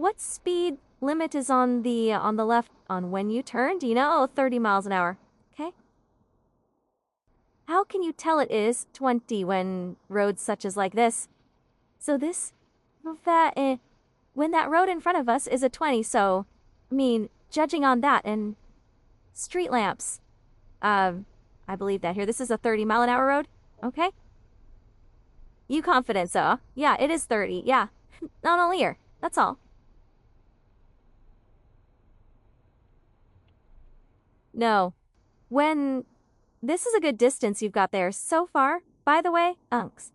what speed limit is on the left on when you turn? Do you know? Oh, 30 miles an hour. Okay. How can you tell it is 20 when roads such as like this? So when that road in front of us is a 20, so, I mean, judging on that and street lamps, I believe that here. This is a 30 mile an hour road. Okay. You confident, so? Yeah, it is 30. Yeah. Not only here. That's all. No. This is a good distance you've got there so far. By the way, unks.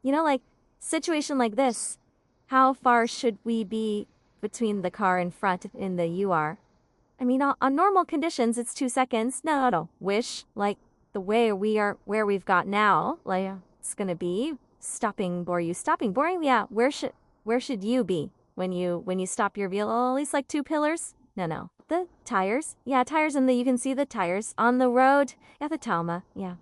You know, like, situation like this, how far should we be between the car in front in the UR? I mean, on normal conditions, it's 2 seconds. No. Wish, like, the way where we've got now, like, it's gonna be stopping boring? Yeah, where should you be when you stop your vehicle? At least like 2 pillars? No. The tires. Yeah, tires you can see the tires on the road. Yeah, the Talma. Yeah.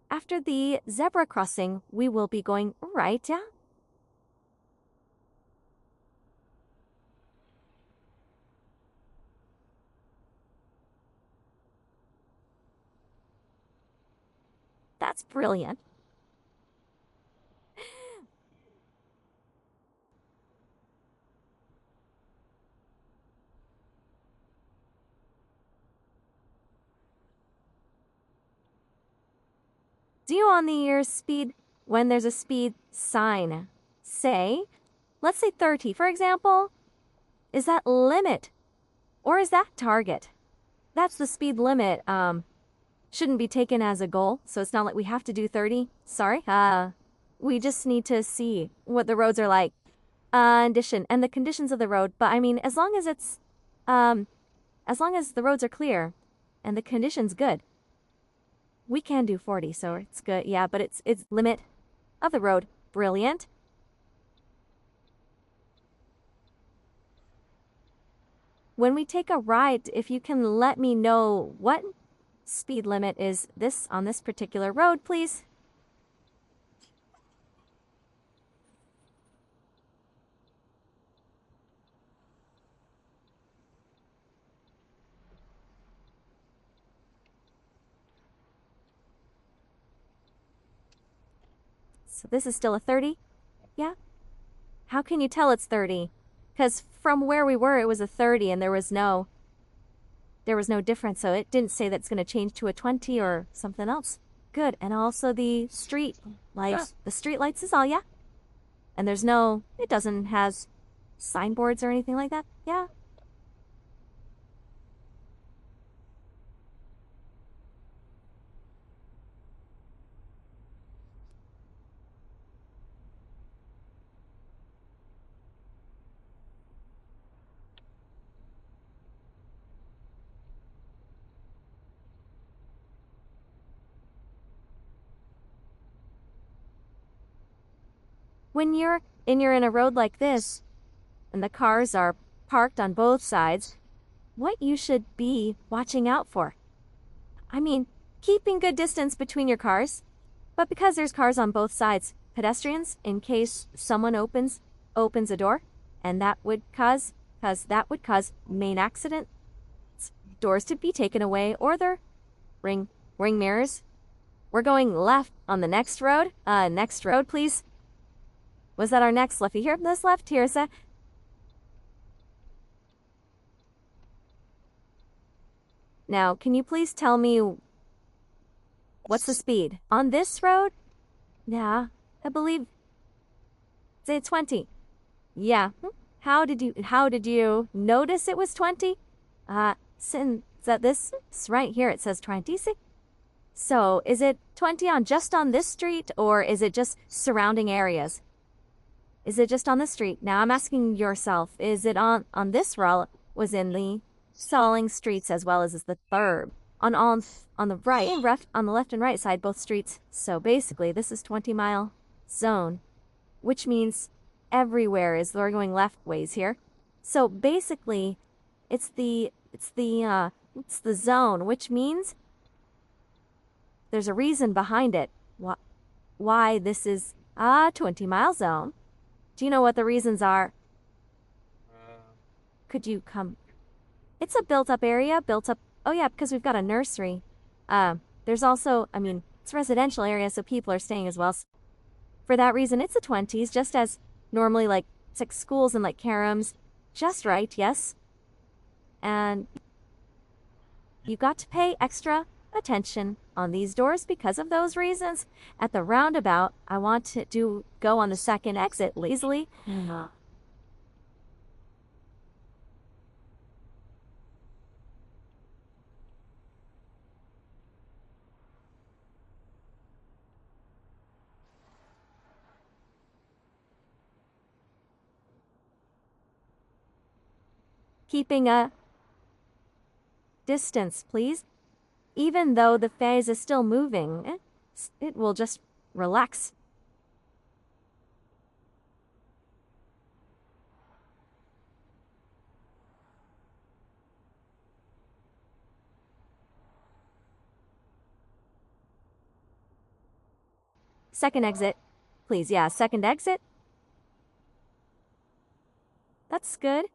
After the zebra crossing, we will be going right, yeah? That's brilliant. Do you on your speed when there's a speed sign say, let's say 30, for example? Is that limit or is that target? That's the speed limit. Shouldn't be taken as a goal, so it's not like we have to do 30. Sorry. We just need to see what the roads are like. And the conditions of the road. But I mean, as long as the roads are clear and the condition's good, we can do 40, so it's good. Yeah, but it's limit of the road. Brilliant. When we take a ride, if you can let me know what speed limit is this on this particular road, please. So this is still a 30? Yeah? How can you tell it's 30? Because from where we were, it was a 30 and there was no difference. So it didn't say that's going to change to a 20 or something else. Good. And also the street lights. The street lights is all, yeah? And it doesn't has signboards or anything like that? Yeah? When you're in a road like this, and the cars are parked on both sides, what you should be watching out for. I mean, keeping good distance between your cars, but because there's cars on both sides, pedestrians, in case someone opens a door, and that would cause main accident, doors to be taken away, or their ring mirrors. We're going left on the next road. Next road, please. Was that our next lefty here? This left here, sir. Now, can you please tell me what's the speed on this road? Yeah, I believe. Say 20. Yeah. How did you notice it was 20? Since that this right here it says 20. So is it 20 just on this street, or is it just surrounding areas? Is it just on the street? Now I'm asking yourself, is it on this route was in the Stalling streets as well as the third? On the right and on the left and right side, both streets. So basically this is 20-mile zone, which means everywhere is they're going left ways here. So basically it's the zone, which means there's a reason behind it. why this is a 20-mile zone. Do you know what the reasons are? Could you come? It's a built-up area, oh yeah, because we've got a nursery. There's also, it's a residential area, so people are staying as well. For that reason, it's a 20s, just as normally, like, it's like schools and like caroms. Just right, yes. And you got to pay extra attention on these doors because of those reasons. At the roundabout, I want to go on the second exit easily. Keeping a distance, please. Even though the phase is still moving, it will just relax. Second exit. Please, yeah, second exit. That's good.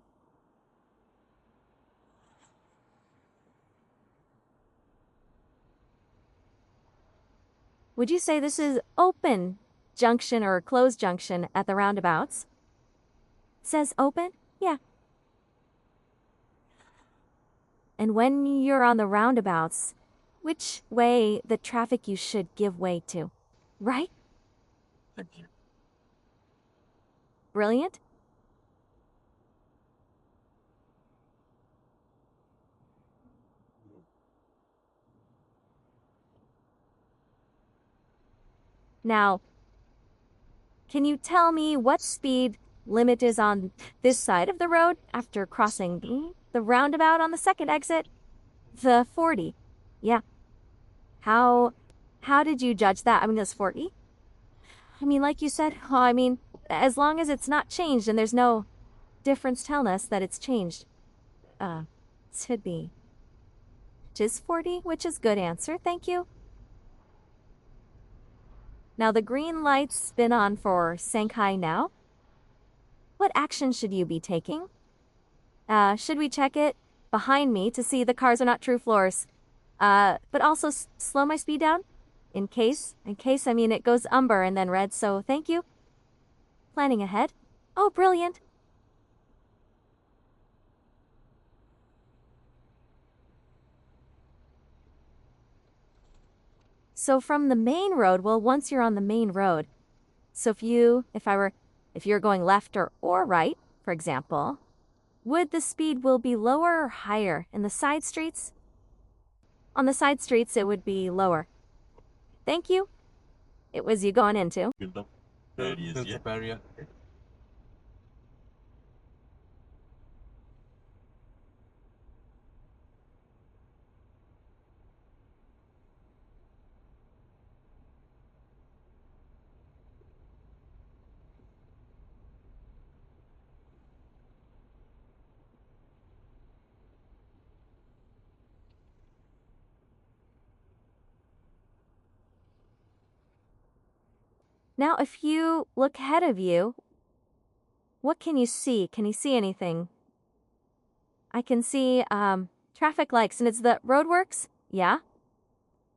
Would you say this is open junction or closed junction at the roundabouts? Says open? Yeah. And when you're on the roundabouts, which way the traffic you should give way to, right? Thank you. Brilliant. Now, can you tell me what speed limit is on this side of the road after crossing the roundabout on the second exit? The 40. Yeah. How did you judge that? It's 40. Like you said, as long as it's not changed and there's no difference telling us that it's changed. Should be. It is 40, which is good answer. Thank you. Now the green light's been on for Shanghai now. What action should you be taking? Should we check it behind me to see the cars are not true floors? But also slow my speed down? In case, it goes umber and then red, so thank you. Planning ahead. Oh, brilliant. So from the main road, well, once you're on the main road, so if you're going left or right, for example, would the speed will be lower or higher in the side streets? On the side streets, it would be lower. Thank you. It was you going into. Built-up area. Now, if you look ahead of you, what can you see? Can you see anything? I can see traffic lights, and it's the roadworks? Yeah.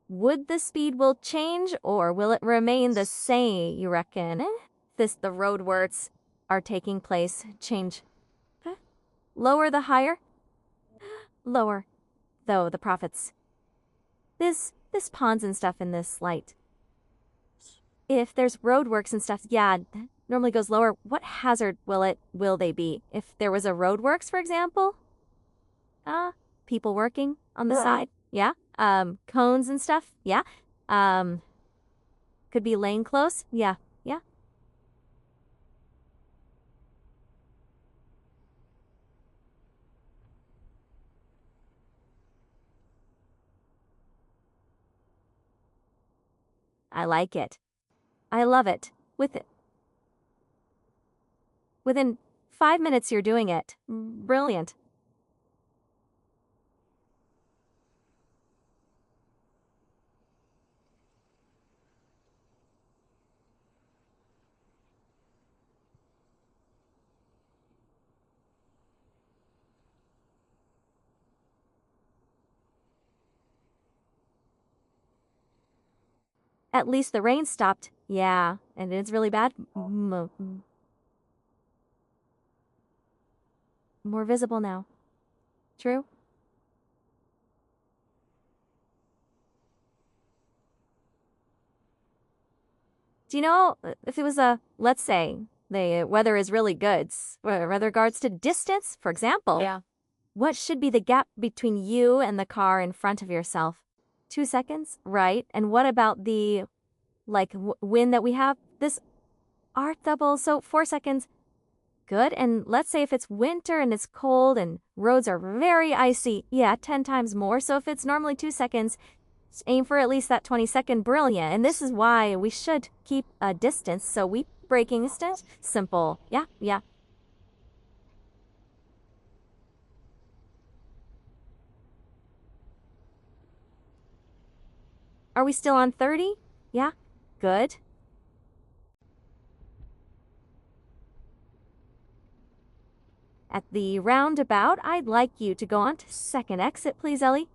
Would the speed will change, or will it remain the same, you reckon? The roadworks are taking place change. Lower the higher? Lower. Though the profits. This ponds and stuff in this light. If there's roadworks and stuff, yeah, normally goes lower. What hazard will they be? If there was a roadworks, for example? People working on the side? Yeah. Cones and stuff? Yeah. Could be lane close? Yeah. Yeah. I like it. I love it. Within 5 minutes you're doing it. Brilliant. At least the rain stopped. Yeah, and it's really bad. More visible now. True? Do you know if it was let's say, the weather is really good, with regards to distance, for example? Yeah. What should be the gap between you and the car in front of yourself? 2 seconds? Right. And what about the, like, wind that we have? This art double, so 4 seconds. Good. And let's say if it's winter and it's cold and roads are very icy, yeah, 10 times more. So if it's normally 2 seconds, aim for at least that 20-second brilliant. And this is why we should keep a distance. So we braking distance, simple. Yeah, yeah. Are we still on 30? Yeah, good. At the roundabout, I'd like you to go on to second exit, please, Ellie.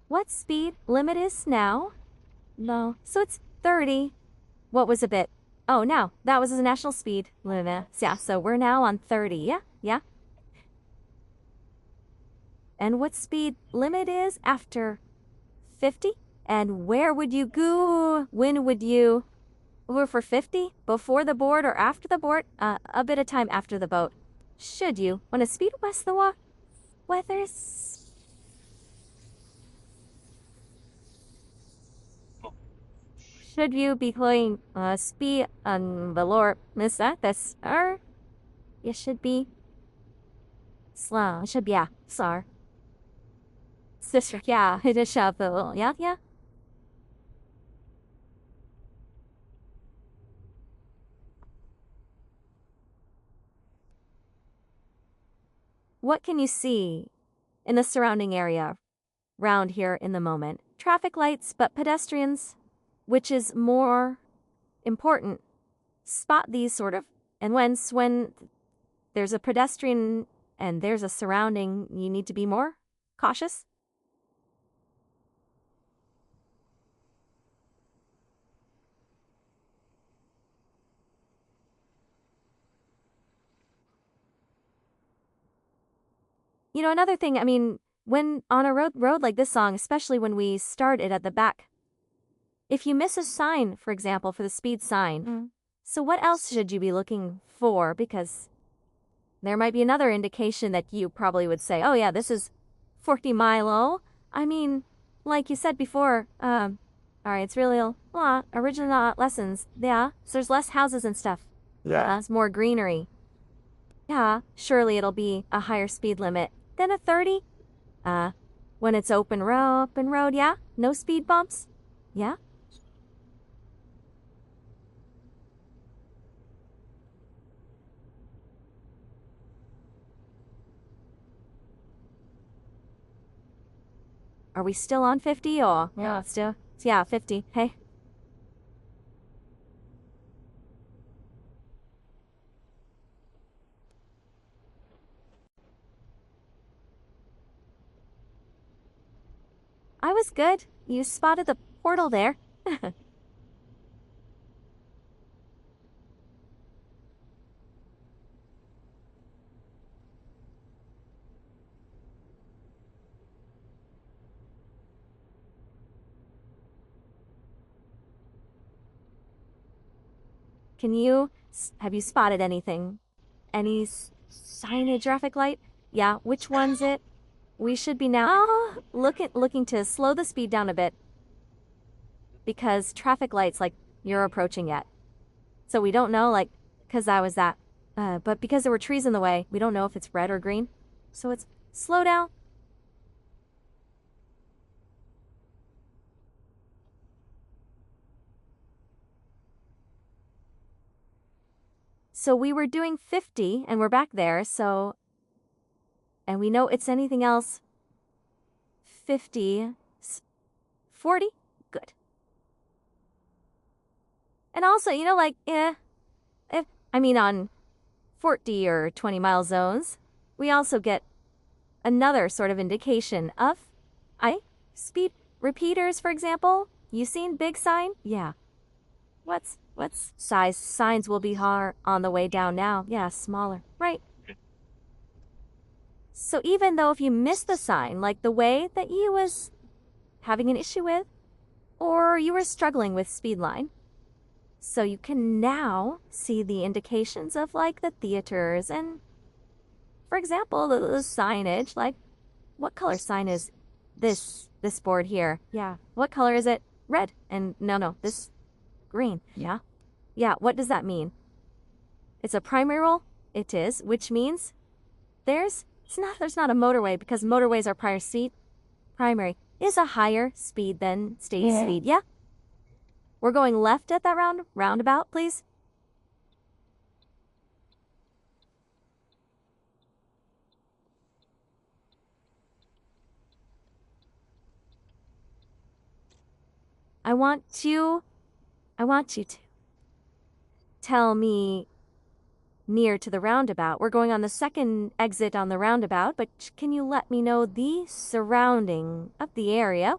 What speed limit is now? No, so it's 30. What was a bit? Oh, no, that was the national speed limit. Yeah, so we're now on 30. Yeah, yeah. And what speed limit is after 50? And where would you go? When would you? Over for 50? Before the board or after the board? A bit of time after the boat. Should you want to speed west the weather's? Should you be playing speed on the lower miss that? That's you should be slow. It should be yeah, slower. Sister, yeah, it is shuffle. Yeah, yeah. What can you see in the surrounding area round here in the moment? Traffic lights, but pedestrians, which is more important. Spot these sort of, and when there's a pedestrian and there's a surrounding, you need to be more cautious. You know, another thing, I mean, when on a road like this song, especially when we start it at the back, if you miss a sign, for example, for the speed sign, so what else should you be looking for? Because there might be another indication that you probably would say, oh yeah, this is 40 mile. I mean, like you said before, all right, it's really a lot, original lessons. Yeah, so there's less houses and stuff. Yeah. It's more greenery. Yeah, surely it'll be a higher speed limit than a 30. When it's open road, yeah? No speed bumps? Yeah? Are we still on 50 or? Yeah. Still? Yeah, 50. Hey. I was good. You spotted the portal there. Have you spotted anything? Any signage traffic light? Yeah, which one's it? We should be now looking to slow the speed down a bit because traffic lights, like, you're approaching yet. So we don't know, like, because that was that. But because there were trees in the way, we don't know if it's red or green. So it's slow down. So we were doing 50 and we're back there, so... And we know it's anything else. 50. 40? Good. And also, you know, like, on 40 or 20 mile zones, we also get another sort of indication of speed repeaters, for example. You seen big sign? Yeah. What's size? Signs will be on the way down now. Yeah, smaller. Right. So even though if you miss the sign, like the way that you was having an issue with, or you were struggling with speed line, so you can now see the indications of like the theaters and, for example, the signage, like what color sign is this board here? Yeah. What color is it? Red. And no, this green. Yeah. Yeah, what does that mean? It's a primary rule? It is, which means there's not a motorway because motorways are prior speed. Primary is a higher speed than state speed. Yeah. We're going left at that roundabout, please. I want you to tell me near to the roundabout. We're going on the second exit on the roundabout, but can you let me know the surrounding of the area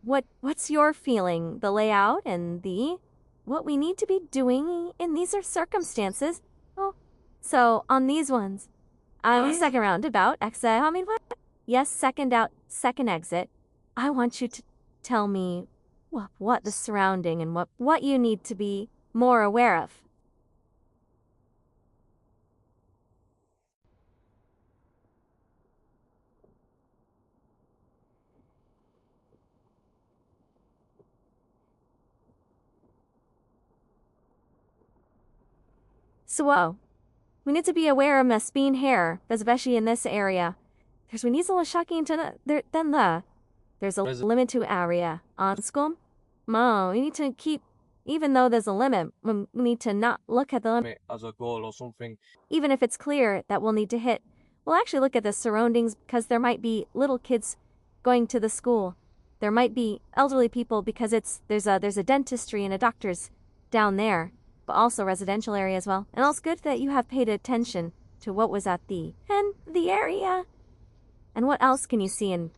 what's your feeling, the layout and what we need to be doing in these circumstances? Oh, so on these ones, second roundabout, exit, what? Yes, second exit. I want you to tell me what the surrounding and what you need to be more aware of. So, we need to be aware of the speed here, especially in this area. We need a little shocking to there's a limit to area on school. We need to keep, even though there's a limit, we need to not look at the limit as a goal or something. even if it's clear that we'll need to hit. We'll actually look at the surroundings because there might be little kids going to the school. There might be elderly people because there's a dentistry and a doctor's down there, but also residential area as well. And also good that you have paid attention to what was at the area. And what else can you see in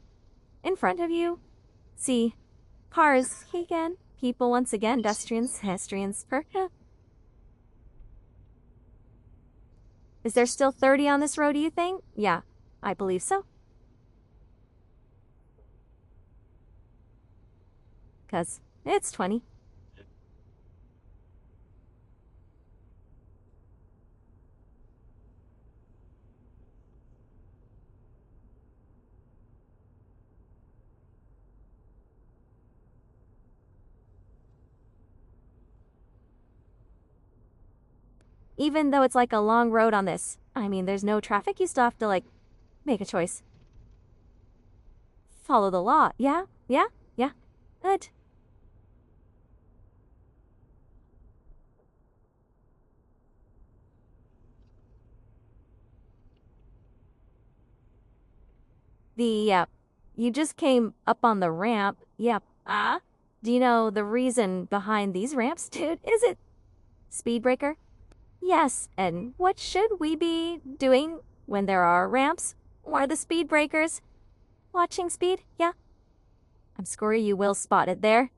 front of you? See cars again, people once again, pedestrians. Is there still 30 on this road, do you think? Yeah, I believe so. Because it's 20. Even though it's like a long road on this, there's no traffic, you still have to like make a choice. Follow the law. Yeah. Good. You just came up on the ramp. Yep. Do you know the reason behind these ramps, dude? Is it speed breaker? Yes. And what should we be doing when there are ramps or the speed breakers? Watching speed? Yeah. I'm sure you will spot it there.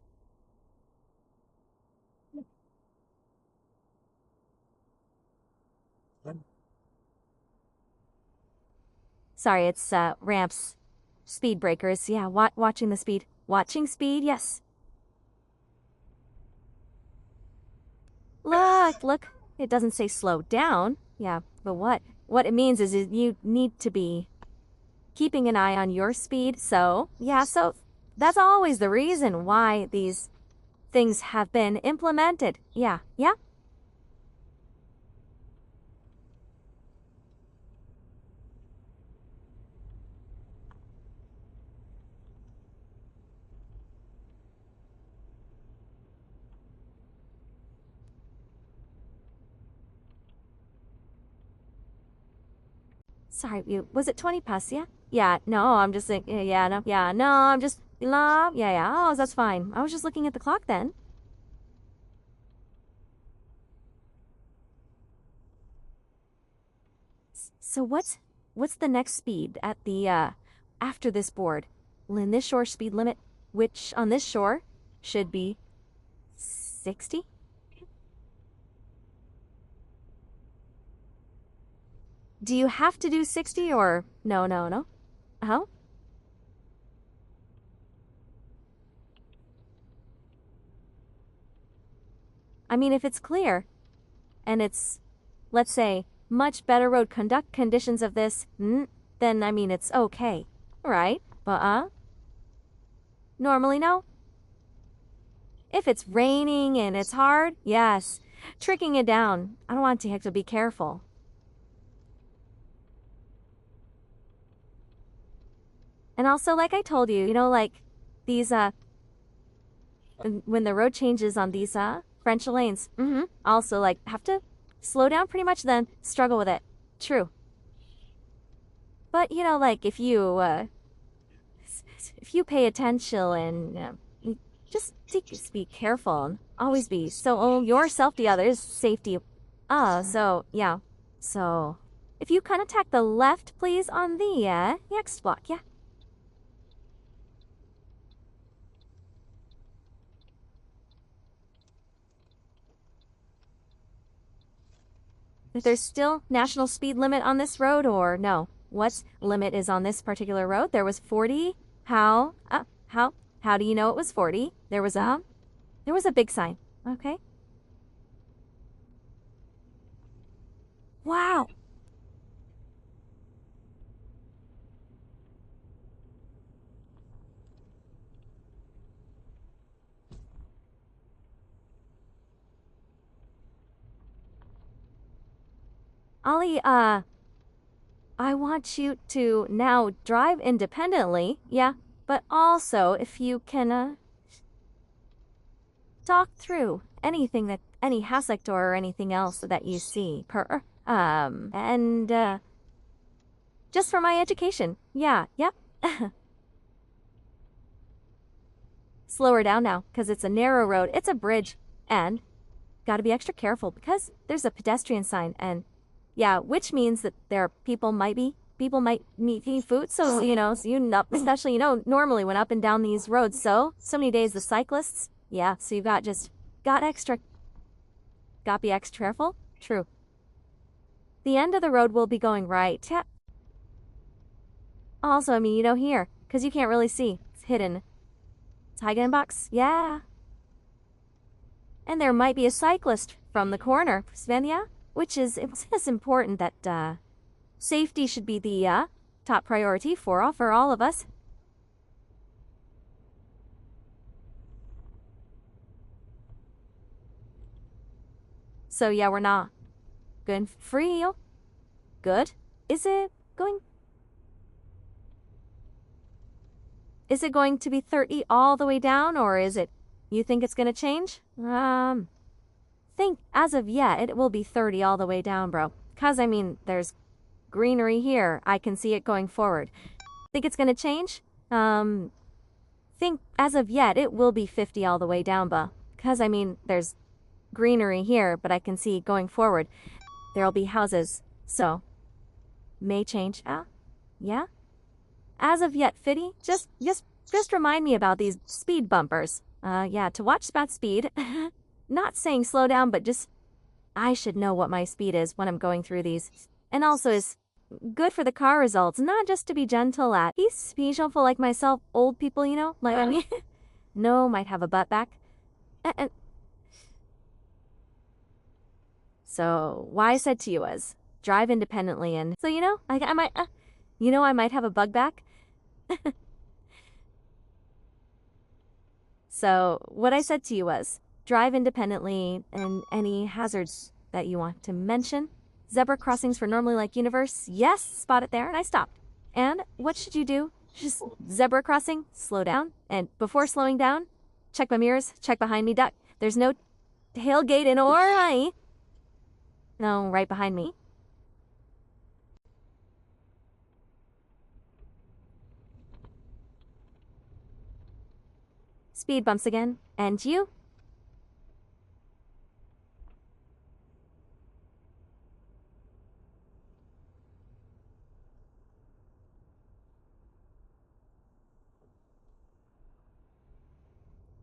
Sorry, it's ramps, speed breakers. Yeah, watching the speed. Watching speed, yes. Look. It doesn't say slow down. Yeah, but what it means is you need to be keeping an eye on your speed. So, yeah, so that's always the reason why these things have been implemented. Yeah. Sorry, was it 20 past, yeah? Yeah, no, I'm just saying, no, I'm just, oh, that's fine. I was just looking at the clock then. So what's the next speed at the, after this board? In this shore speed limit, which on this shore should be 60? Do you have to do 60 or no? Oh? I mean, if it's clear and it's, let's say, much better road conduct conditions of this, then I mean, it's okay, right? But, normally no. If it's raining and it's hard, yes. Tricking it down. I don't want to have to be careful. And also, like I told you, like these, when the road changes on these, French lanes, also, like, have to slow down pretty much, then struggle with it. True. But, like, if you pay attention and just be careful and always be so your safety, others' safety. So, yeah. So, if you kind of tack the left, please, on the next block, yeah. There's still national speed limit on this road or no? What limit is on this particular road? There was 40. How do you know it was 40? There was a big sign. Okay. Wow. Ollie, I want you to now drive independently, yeah, but also if you can, talk through any hazard or anything else that you see and just for my education, yeah, yep. Slow her down now, because it's a narrow road, it's a bridge, and gotta be extra careful because there's a pedestrian sign and yeah, which means that people might need food. So, especially, normally when up and down these roads, so many days the cyclists, yeah, so you got be extra careful. True. The end of the road will be going right. Yeah. Also, I mean, here, because you can't really see. It's hidden. Tiger box, yeah. And there might be a cyclist from the corner, Svenja. Which is important that safety should be the top priority for all of us. So yeah, we're not good free. Good. Is it going to be 30 all the way down, or is it you think it's gonna change? Think as of yet it will be 30 all the way down, bro. Cause I mean there's greenery here. I can see it going forward. Think it's gonna change? Think as of yet it will be 50 all the way down, bro. Cause I mean there's greenery here, but I can see going forward there'll be houses. So may change. Yeah? As of yet, Fitty, just remind me about these speed bumpers. Yeah, to watch about speed. Not saying slow down, but just I should know what my speed is when I'm going through these. And also is good for the car results, not just to be gentle at. He's special like myself, old people, like I mean, no, might have a butt back. And so why I said to you was drive independently, and so I might, I might have a bug back. So what I said to you was drive independently and any hazards that you want to mention. Zebra crossings for normally like universe. Yes, spot it there, and I stopped. And what should you do? Just zebra crossing, slow down, and before slowing down, check my mirrors, check behind me, duck. There's no tailgate in or I. No, right behind me. speed bumps again. And you?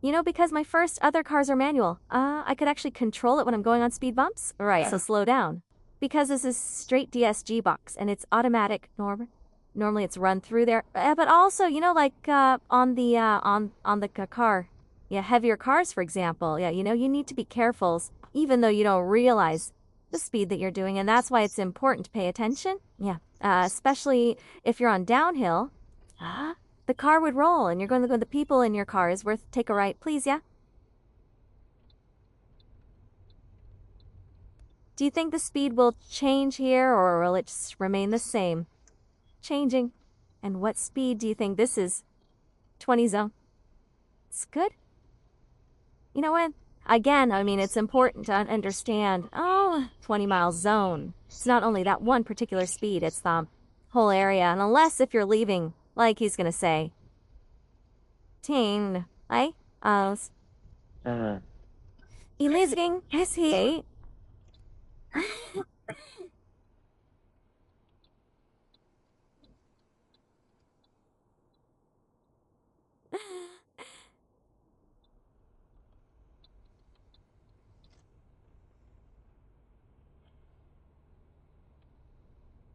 You know, because my first other cars are manual, I could actually control it when I'm going on speed bumps. Right, so slow down. Because this is straight DSG box and it's automatic, normally it's run through there. But also, you know, like on the car, yeah, heavier cars, for example. Yeah, you know, you need to be careful, even though you don't realize the speed that you're doing, and that's why it's important to pay attention. Yeah, especially if you're on downhill. The car would roll, and you're going to go. The people in your car is worth take a right, please. Yeah. Do you think the speed will change here, or will it just remain the same? Changing. And what speed do you think this is? 20 zone. It's good. You know what? Again, I mean, it's important to understand, 20 mile zone. It's not only that one particular speed, it's the whole area. And unless if you're leaving, like he's going to say, teen, I, leaving, is he?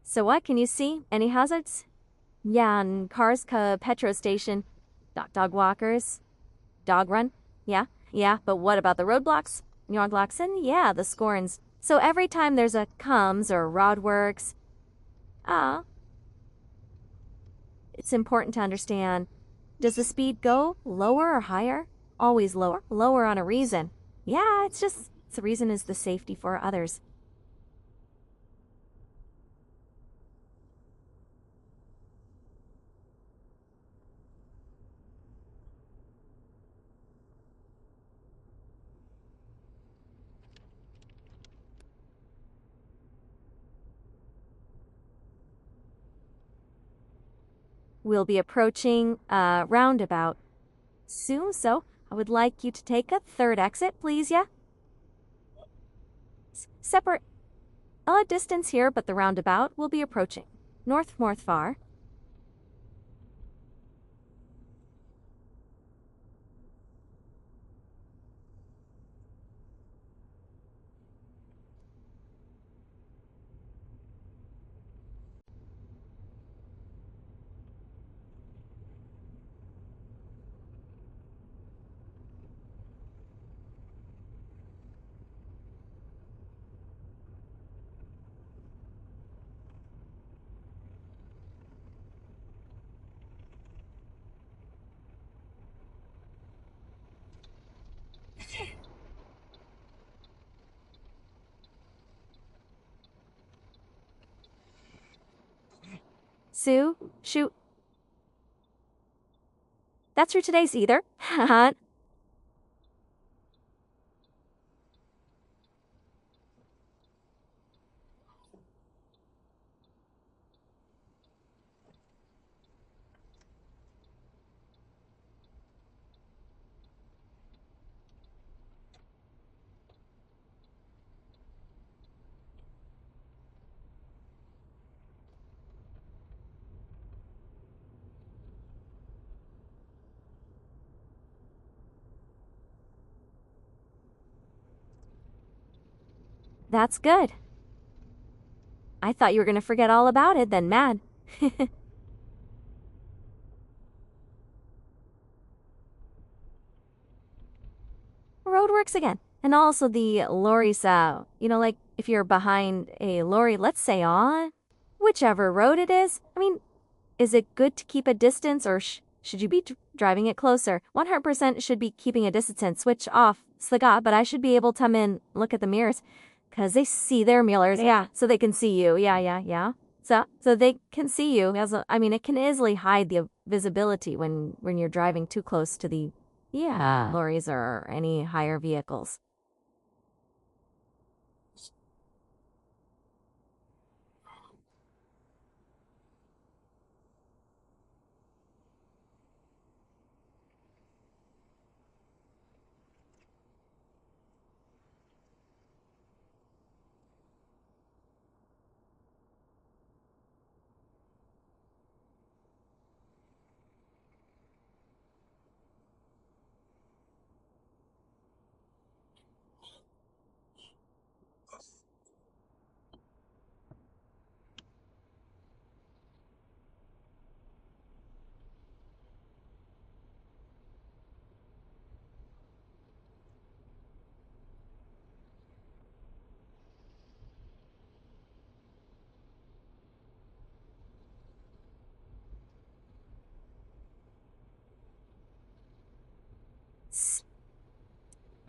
So what, can you see? Any hazards? Yeah, and cars, petrol station, dog walkers, dog run. Yeah, but what about the roadblocks? Yardblocks and yeah, the scorns. So every time there's a comes or road works, ah, it's important to understand, does the speed go lower or higher? Always lower. Lower on a reason. Yeah, it's just, the reason is the safety for others. We'll be approaching a roundabout soon, so I would like you to take a third exit, please, yeah? Separate a distance here, but the roundabout will be approaching. North far. Sue, shoot. That's for today's either. That's good. I thought you were going to forget all about it, then mad. Roadworks again. And also the lorries, like if you're behind a lorry, let's say on whichever road it is. I mean, is it good to keep a distance or should you be driving it closer? 100% should be keeping a distance. Switch off Slaga, but I should be able to come in, look at the mirrors, because they see their mirrors. Yeah, so they can see you. Yeah. So they can see you. It can easily hide the visibility when you're driving too close to the lorries or any higher vehicles.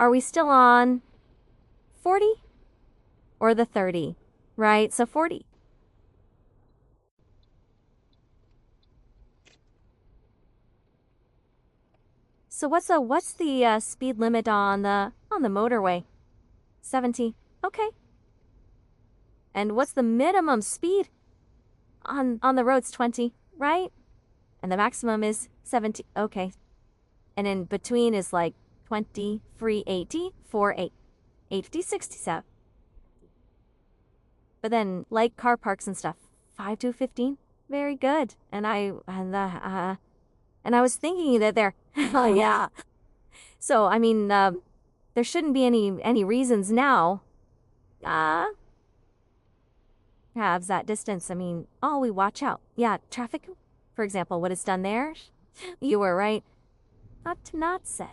are we still on 40 or the 30? Right, so 40. So what's the speed limit on the motorway? 70. Okay. And what's the minimum speed on the roads? 20, right? And the maximum is 70. Okay. And in between is like 20, free 80, 4, 8, 50, 67. But then like car parks and stuff, 5 to 15. Very good. And I was thinking that they're oh yeah. So I mean, there shouldn't be any reasons now. Halves that distance. I mean, we watch out. Yeah, traffic, for example, what is done there. You were right. Not said.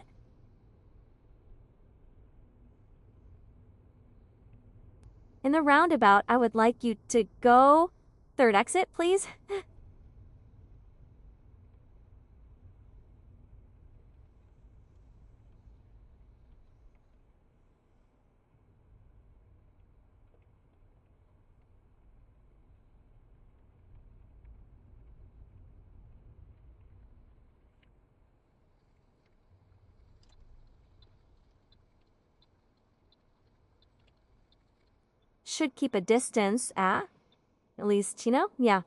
In the roundabout, I would like you to go third exit, please. Should keep a distance at least, yeah.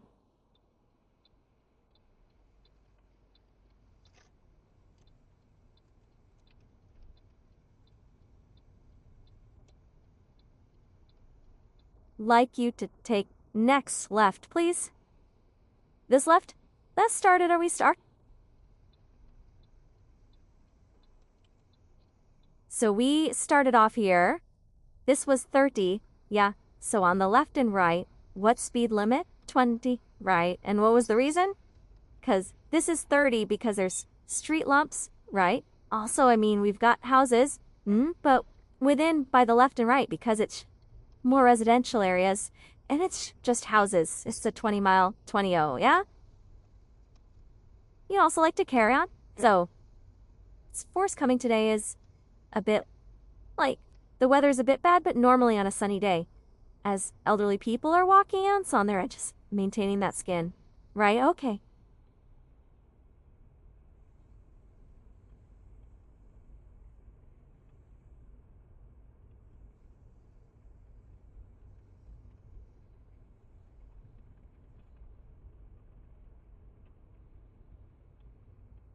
Like you to take next left, please. This left? Let's start it. Are we start? So we started off here. This was 30. Yeah. So on the left and right, what speed limit? 20. Right. And what was the reason? Because this is 30 because there's street lumps, right? Also, I mean, we've got houses, but within by the left and right because it's more residential areas and it's just houses. It's a 20-mile, 20-0, yeah? You also like to carry on. So, this force coming today is a bit like the weather's a bit bad, but normally on a sunny day, as elderly people are walking on, so on their edges, maintaining that skin. Right? Okay.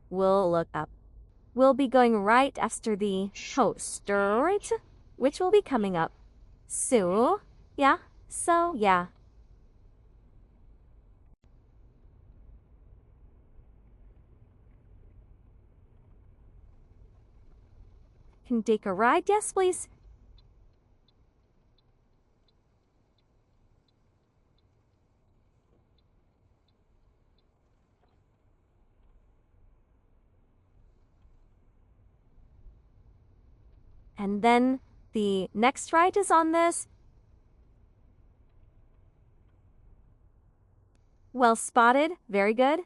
We'll look up. We'll be going right after the host, right? Which will be coming up. So, yeah. So, yeah. Can take a ride? Yes, please. And then the next ride is on this. Well spotted. Very good.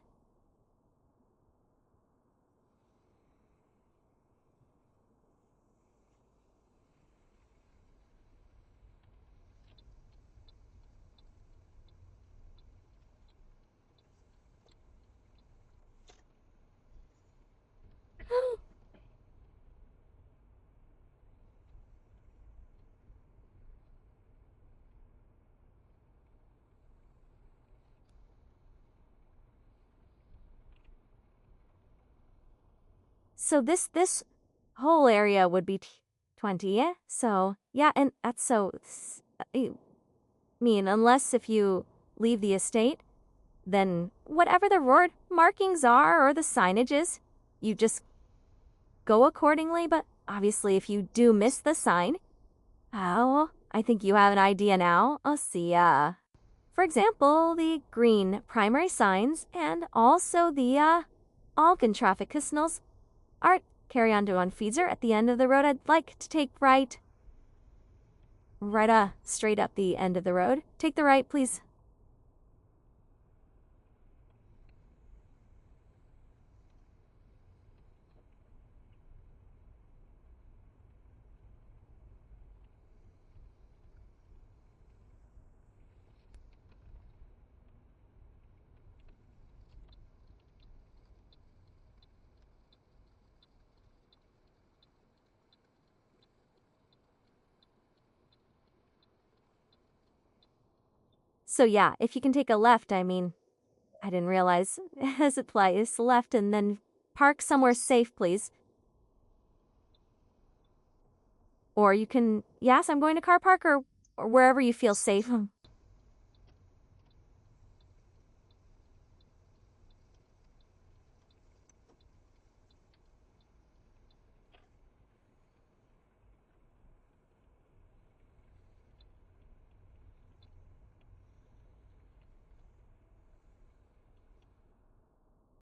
So this whole area would be 20, yeah? So, yeah, and that's so, I mean, unless if you leave the estate, then whatever the road markings are or the signage is, you just go accordingly. But obviously, if you do miss the sign, I think you have an idea now. I'll see, for example, the green primary signs and also the Algan traffic signals are carry on to on Feezer at the end of the road. I'd like to take right, straight up the end of the road. Take the right, please. So yeah, if you can take a left, I mean, I didn't realize. As it applies, left and then park somewhere safe, please. Or you can, yes, I'm going to car park or wherever you feel safe.